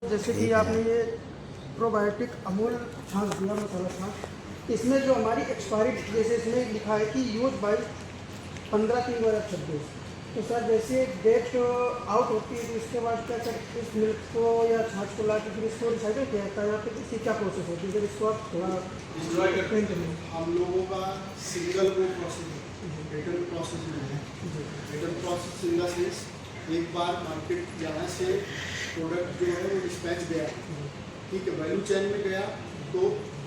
जैसे कि आपने ये प्रोबायोटिक अमूल छाछ दिया मसाला छाछ, इसमें जो हमारी एक्सपायरी जैसे इसमें लिखा है कि यूज बाई 15/3/2026। तो सर जैसे डेट आउट होती है तो इसके बाद क्या सर इस मिल्क को या छाछ को ला के फिर इसको रिसाइकिल किया जाता है या फिर इसकी क्या प्रोसेस होती है? फिर इसको आप थोड़ा एक्सप्लेन करिए। हम लोगों का सिंगल वो प्रोसेस है, रिटर्न प्रोसेस में है। Return process in the sense एक बार मार्केट यहाँ से प्रोडक्ट जो है वो डिस्पैच गया, ठीक है, वैल्यू चेन में गया तो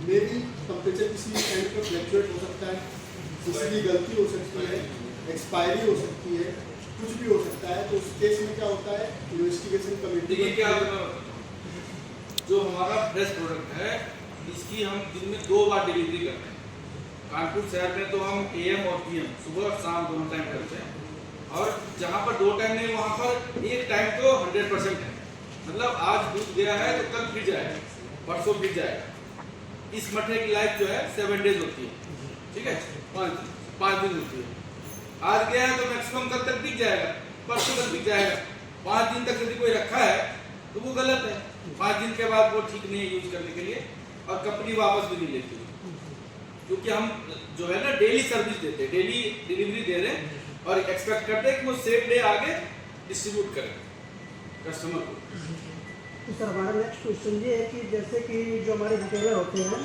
मेरी टेम्परेचर किसी एंड पर फ्लैक्चुएट हो सकता है, किसी की गलती हो सकती है, एक्सपायरी हो सकती है, कुछ भी हो सकता है। तो उस केस में क्या होता है, इन्वेस्टिगेशन कमेटी देखिए क्या जो हमारा फ्रेश प्रोडक्ट है इसकी हम दिन में 2 बार डिलीवरी करते हैं। कानपुर शहर में तो हम AM और PM सुबह और शाम दोनों टाइम करते हैं, और जहाँ पर 2 टाइम नहीं वहाँ पर एक टाइम तो 100% है। मतलब आज दूध गया है तो कल फिर जाएगा, परसों फिर जाएगा। इस मठे की लाइफ जो है 7 डेज होती है, ठीक है, 5 दिन होती है। आज गया है तो मैक्सिमम कल तक बिक जाएगा, परसों तक बिक जाएगा। 5 दिन तक यदि कोई रखा है तो वो गलत है। 5 दिन के बाद वो ठीक नहीं है यूज करने के लिए, और कंपनी वापस भी नहीं लेती, क्योंकि हम जो है ना डेली सर्विस देते हैं, डेली डिलीवरी दे रहे हैं और एक्सपेक्ट करते हैं कि वो सेम डे आगे डिस्ट्रीब्यूट करें कस्टमर को। तो सर हमारा नेक्स्ट क्वेश्चन ये है कि जैसे कि जो हमारे रिटेलर होते हैं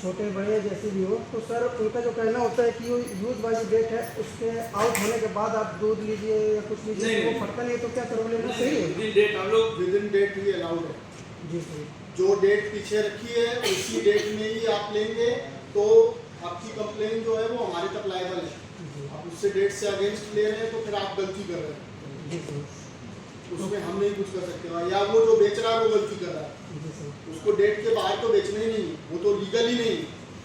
छोटे बड़े जैसे भी हो, तो सर उनका जो कहना होता है कि वो यूज बाई जो डेट है उसके आउट होने के बाद आप दूध लीजिए या कुछ लीजिए तो वो फटता नहीं, तो क्या सर वो लेना सही है? विदिन डेट हम लोग विदिन डेट ही अलाउड है। जी सर, जो डेट पीछे रखी है उसी डेट में ही आप लेंगे तो आपकी कंप्लेन जो है वो हमारे तक लायबल है। आप उससे डेट से अगेंस्ट ले रहे हैं तो फिर आप गलती कर रहे हैं, जी सर, उसमें हम नहीं कुछ कर सकते। या वो जो बेच रहा है वो गलती कर रहा है, जी सर। उसको डेट के बाहर तो बेचना ही नहीं, वो तो लीगल ही नहीं,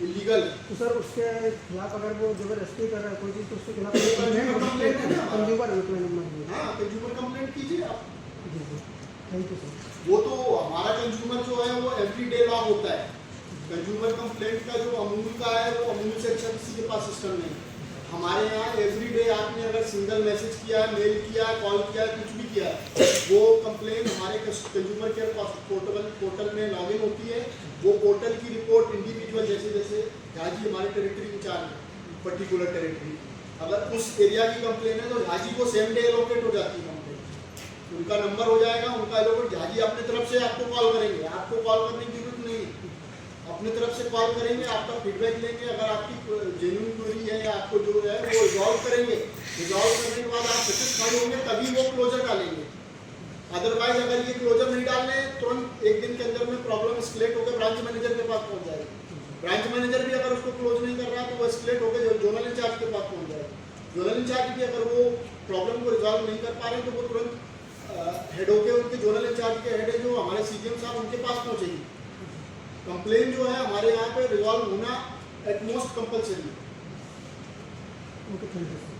इलीगल। तो सर उसके खिलाफ अगर वो जबरदस्ती कर रहा है कोई चीज़ तो उसके खिलाफ कंप्लेंट है ना, कंज्यूमर हेल्पलाइन नंबर। हाँ, कंज्यूमर कंप्लेंट कीजिए आप। जी सर, थैंक यू सर। वो तो हमारा कंज्यूमर जो है वो एवरीडे लॉ होता है। कंज्यूमर कंप्लेंट का जो अमूल का है वो अमूल से अच्छा किसी के पास सिस्टम नहीं। हमारे यहाँ एवरीडे आपने अगर सिंगल मैसेज किया, मेल किया, कॉल किया, कुछ भी किया, वो कंप्लेन हमारे कंज्यूमर केयर पोर्टल में लॉगिन होती है। वो पोर्टल की रिपोर्ट इंडिविजुअल जैसे जैसे झाजी हमारे टेरिटरी इंचार्ज है, पर्टिकुलर टेरिटरी, अगर उस एरिया की कंप्लेन है तो झाजी को सेम डे एलोकेट हो जाती है कंप्लेन। उनका नंबर हो जाएगा, उनका एलोकेट, झाजी अपने तरफ से आपको कॉल करेंगे, आपको कॉल करने की जरूरत नहीं है, अपने तरफ से कॉल करेंगे, आपका फीडबैक लेंगे। अगर आपकी जेन्युइन क्वेरी है या आपको जो है वो रिजॉल्व करेंगे, रिजॉल्व करने के बाद आप सेटिस्फाई होंगे तभी वो क्लोजर डालेंगे। अदरवाइज अगर ये क्लोजर नहीं डालने तुरंत एक दिन के अंदर में प्रॉब्लम एस्केलेट होकर ब्रांच मैनेजर के पास पहुंच जाएगी। ब्रांच मैनेजर भी अगर उसको क्लोज नहीं कर रहा तो वो एस्केलेट होकर जोनल इंचार्ज के पास पहुंच जाएगा। जोनल इंचार्ज भी अगर वो प्रॉब्लम को रिजॉल्व नहीं कर पा रहे तो वो तुरंत हेड होके उनके जोनल इंचार्ज के हेड है जो हमारे CGM साहब उनके पास पहुंचेगी। कंप्लेन जो है हमारे यहाँ पे रिजॉल्व होना at most compulsory. Okay, thank you sir.